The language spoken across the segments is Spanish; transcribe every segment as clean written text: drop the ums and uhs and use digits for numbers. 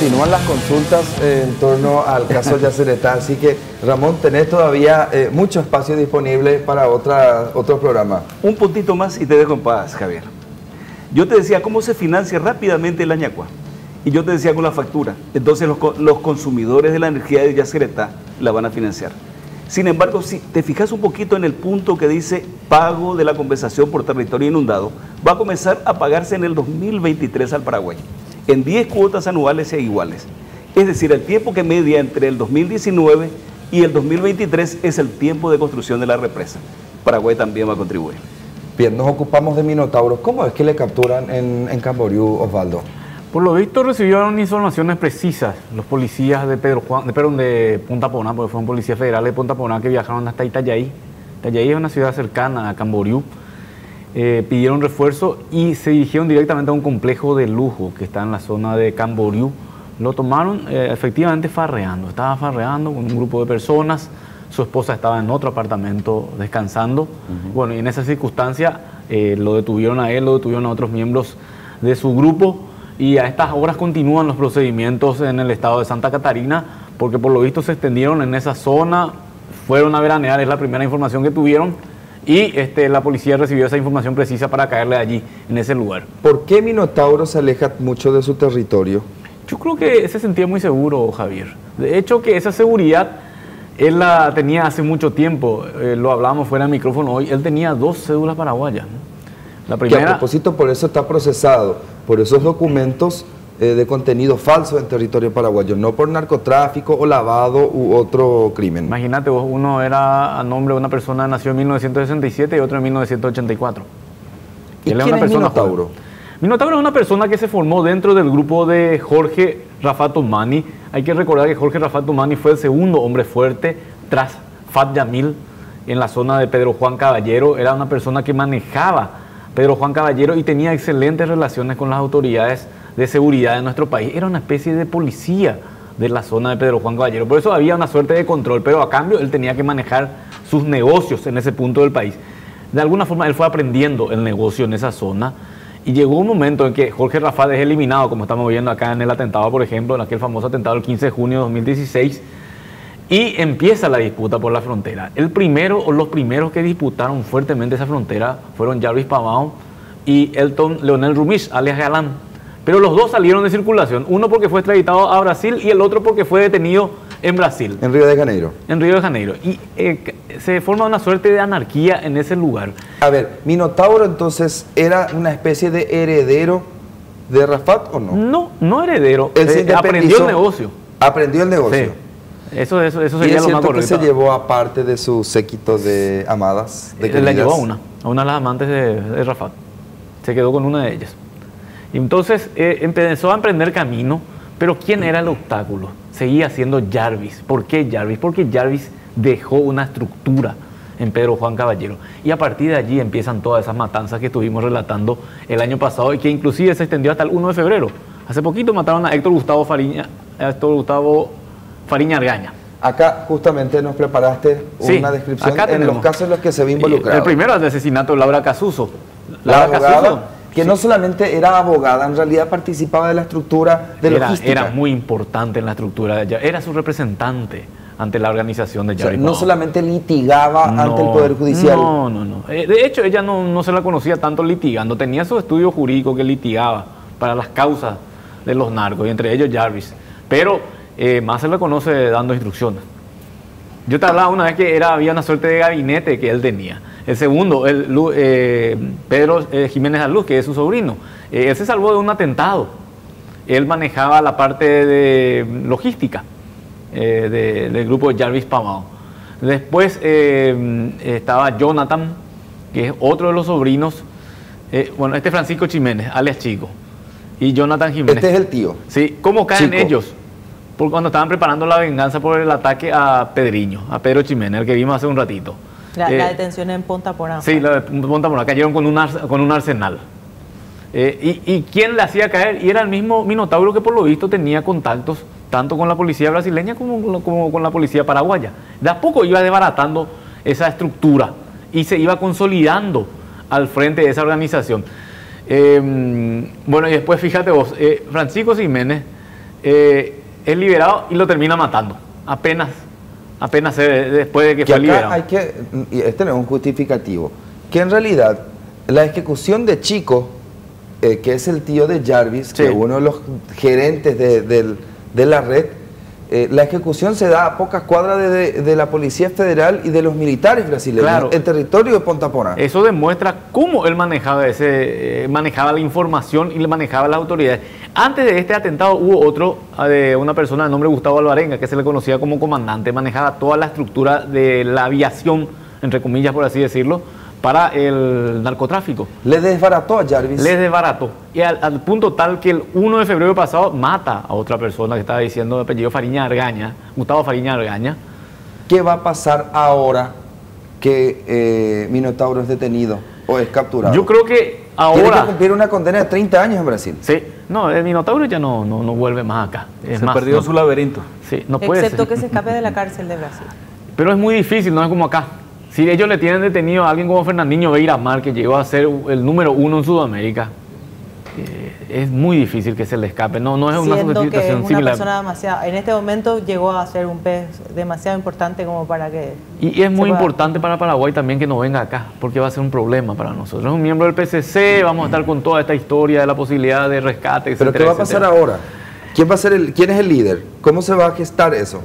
continúan las consultas en torno al caso Yacyretá, así que Ramón, tenés todavía mucho espacio disponible para otro programa. Un puntito más y te dejo en paz, Javier. Yo te decía cómo se financia rápidamente el Añacua, y yo te decía con la factura. Entonces los consumidores de la energía de Yacyretá la van a financiar. Sin embargo, si te fijas un poquito en el punto que dice pago de la compensación por territorio inundado, va a comenzar a pagarse en el 2023 al Paraguay, en 10 cuotas anuales e iguales. Es decir, el tiempo que media entre el 2019 y el 2023 es el tiempo de construcción de la represa. Paraguay también va a contribuir. Bien, nos ocupamos de Minotauro. ¿Cómo es que le capturan en Camboriú, Osvaldo? Por lo visto recibieron informaciones precisas los policías de Punta Poná, porque fueron policías federales de Punta Poná que viajaron hasta Itallay. Itallay es una ciudad cercana a Camboriú. Pidieron refuerzo y se dirigieron directamente a un complejo de lujo que está en la zona de Camboriú. Lo tomaron efectivamente farreando. Estaba farreando con un grupo de personas. Su esposa estaba en otro apartamento descansando. Bueno, y en esa circunstancia lo detuvieron a él, lo detuvieron a otros miembros de su grupo. Y a estas horas continúan los procedimientos en el estado de Santa Catarina, porque por lo visto se extendieron en esa zona, fueron a veranear, es la primera información que tuvieron, y la policía recibió esa información precisa para caerle allí, en ese lugar. ¿Por qué Minotauro se aleja mucho de su territorio? Yo creo que se sentía muy seguro, Javier. De hecho, que esa seguridad él la tenía hace mucho tiempo, lo hablábamos fuera de micrófono hoy, él tenía 2 cédulas paraguayas, ¿no? La primera, que a propósito por eso está procesado, por esos documentos de contenido falso en territorio paraguayo, no por narcotráfico o lavado u otro crimen. Imagínate vos, uno era a nombre de una persona nació en 1967 y otro en 1984. ¿Y quién es Minotauro? Minotauro es una persona que se formó dentro del grupo de Jorge Rafat Othmani. Hay que recordar que Jorge Rafat Othmani fue el segundo hombre fuerte tras Fat Yamil en la zona de Pedro Juan Caballero. Era una persona que manejaba Pedro Juan Caballero y tenía excelentes relaciones con las autoridades de seguridad de nuestro país. Era una especie de policía de la zona de Pedro Juan Caballero. Por eso había una suerte de control, pero a cambio él tenía que manejar sus negocios en ese punto del país. De alguna forma él fue aprendiendo el negocio en esa zona y llegó un momento en que Jorge Rafat es eliminado, como estamos viendo acá en el atentado, por ejemplo, en aquel famoso atentado del 15 de junio de 2016, y empieza la disputa por la frontera. Los primeros que disputaron fuertemente esa frontera fueron Jarvis Pavão y Elton Leonel Rumich, alias Galán. Pero los dos salieron de circulación, uno porque fue extraditado a Brasil y el otro porque fue detenido en Brasil. En Río de Janeiro. En Río de Janeiro. Y se forma una suerte de anarquía en ese lugar. A ver, ¿Minotauro entonces era una especie de heredero de Rafat o no? No, no heredero. Él aprendió el negocio. Aprendió el negocio. Sí. Eso sería lo más correcto. ¿Y es cierto que se llevó aparte de su séquito de amadas? Le llevó a una de las amantes de Rafat. Se quedó con una de ellas. Y entonces empezó a emprender camino, pero ¿quién era el obstáculo? Seguía siendo Jarvis. ¿Por qué Jarvis? Porque Jarvis dejó una estructura en Pedro Juan Caballero. Y a partir de allí empiezan todas esas matanzas que estuvimos relatando el año pasado y que inclusive se extendió hasta el 1 de febrero. Hace poquito mataron a Héctor Gustavo Fariña Argaña. Acá justamente nos preparaste una descripción en los casos en los que se ve involucrado. El primero es el asesinato de Laura Casuso. La abogada, que no solamente era abogada, en realidad participaba de la estructura de logística. Era muy importante en la estructura de ella. Era su representante ante la organización de Jarvis Pavão. No solamente litigaba ante el Poder Judicial. No. De hecho, ella no se la conocía tanto litigando. Tenía su estudio jurídico que litigaba para las causas de los narcos, y entre ellos Jarvis. Pero más se la conoce dando instrucciones. Yo te hablaba una vez que había una suerte de gabinete que él tenía. El segundo, Pedro Jiménez Aluz, que es su sobrino. Él se salvó de un atentado. Él manejaba la parte de logística del grupo de Jarvis Pavão. Después estaba Jonathan, que es otro de los sobrinos. Francisco Jiménez, alias Chico. Y Jonathan Jiménez. Este es el tío. Sí, ¿cómo caen Chico. ellos? Porque cuando estaban preparando la venganza por el ataque a Pedriño, a Pedro Jiménez, el que vimos hace un ratito. La detención en Punta Poná. Sí, la de Punta Poná, cayeron con un arsenal. ¿Y quién le hacía caer? Y era el mismo Minotauro que por lo visto tenía contactos tanto con la policía brasileña como con la policía paraguaya. De a poco iba desbaratando esa estructura y se iba consolidando al frente de esa organización. Y después fíjate vos, Francisco Jiménez es liberado y lo termina matando. Apenas después de que fue acá liberado. y este no es un justificativo, que en realidad la ejecución de Chico, que es el tío de Jarvis, Sí. que es uno de los gerentes de la red, la ejecución se da a pocas cuadras de la Policía Federal y de los militares brasileños, Claro. en territorio de Ponta Porã. Eso demuestra cómo él manejaba manejaba la información y le manejaba las autoridades. Antes de este atentado hubo otro de una persona de nombre Gustavo Alvarenga, que se le conocía como comandante, manejaba toda la estructura de la aviación, entre comillas por así decirlo, para el narcotráfico. Le desbarató a Jarvis. Les desbarató. Y al punto tal que el 1 de febrero pasado mata a otra persona que estaba diciendo de apellido Fariña Argaña, Gustavo Fariña Argaña. ¿Qué va a pasar ahora que Minotauro es detenido o es capturado? Yo creo que Tiene que ahora... cumplir una condena de 30 años en Brasil. Sí, no, el Minotauro ya no vuelve más acá. Es Se más, perdió no- su laberinto. Sí, no puede Excepto ser. que se escape de la cárcel de Brasil. Pero es muy difícil, no es como acá. Si ellos le tienen detenido a alguien como Fernandinho Beiramar, que llegó a ser el número 1 en Sudamérica, es muy difícil que se le escape. No es una Siendo que es situación una similar. persona demasiado, en este momento llegó a ser un pez demasiado importante como para que... Y es muy se pueda- importante para Paraguay también que no venga acá, porque va a ser un problema para nosotros. Es un miembro del PCC, vamos a estar con toda esta historia de la posibilidad de rescate, ¿Pero etcétera, qué va a pasar etcétera. ahora? ¿Quién es el líder? ¿Cómo se va a gestar eso?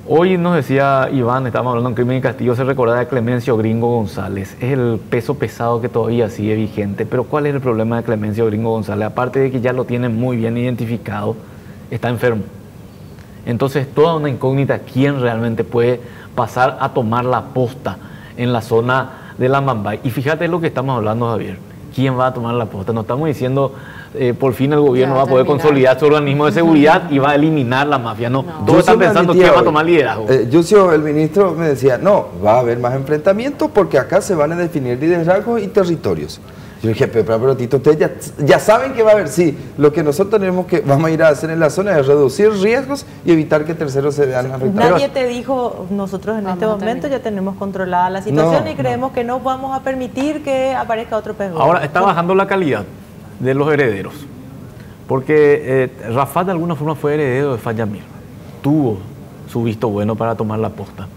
Hoy nos decía Iván, estábamos hablando en Crimen y Castigo, se recordaba de Clemencio Gringo González. Es el peso pesado que todavía sigue vigente. Pero ¿cuál es el problema de Clemencio Gringo González? Aparte de que ya lo tienen muy bien identificado, está enfermo. Entonces, toda una incógnita, ¿quién realmente puede pasar a tomar la posta en la zona de la Mambay? Y fíjate lo que estamos hablando, Javier. ¿Quién va a tomar la posta? No estamos diciendo, por fin el gobierno Ya va a poder terminar. consolidar su organismo de seguridad y va a eliminar la mafia. No, todos Yucio están me pensando admitía quién va a hoy, tomar liderazgo. Yucio, el ministro, me decía, no, va a haber más enfrentamientos porque acá se van a definir liderazgos y territorios. Yo dije, pero Tito, ustedes ya saben que va a haber, sí, lo que nosotros vamos a ir a hacer en la zona es reducir riesgos y evitar que terceros se vean afectados. Nadie te dijo, nosotros en Vamos este a momento terminar. ya tenemos controlada la situación No, y creemos que no vamos a permitir que aparezca otro pez gordo. Ahora está bajando la calidad de los herederos. Porque Rafat de alguna forma fue heredero de Fayamir. Tuvo su visto bueno para tomar la posta.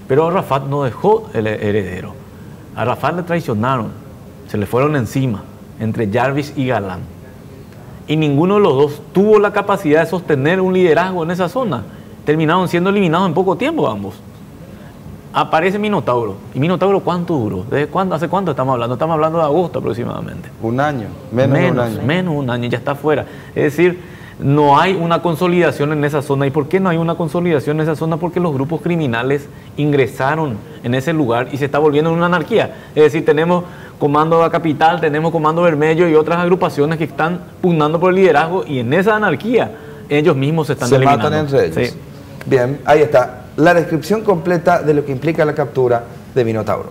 Pero Rafat no dejó el heredero. A Rafat le traicionaron. Se le fueron encima, entre Jarvis y Galán. Y ninguno de los dos tuvo la capacidad de sostener un liderazgo en esa zona. Terminaron siendo eliminados en poco tiempo ambos. Aparece Minotauro. ¿Y Minotauro cuánto duró? ¿Desde cuándo? ¿Hace cuánto estamos hablando? Estamos hablando de agosto aproximadamente. Un año, menos de un año. Menos un año, ya está fuera. Es decir, no hay una consolidación en esa zona. ¿Y por qué no hay una consolidación en esa zona? Porque los grupos criminales ingresaron en ese lugar y se está volviendo en una anarquía. Es decir, tenemos Comando de la Capital, tenemos Comando Bermello y otras agrupaciones que están pugnando por el liderazgo y en esa anarquía ellos mismos se están Se eliminando. matan entre ellos. Sí. Bien, ahí está la descripción completa de lo que implica la captura de Minotauro.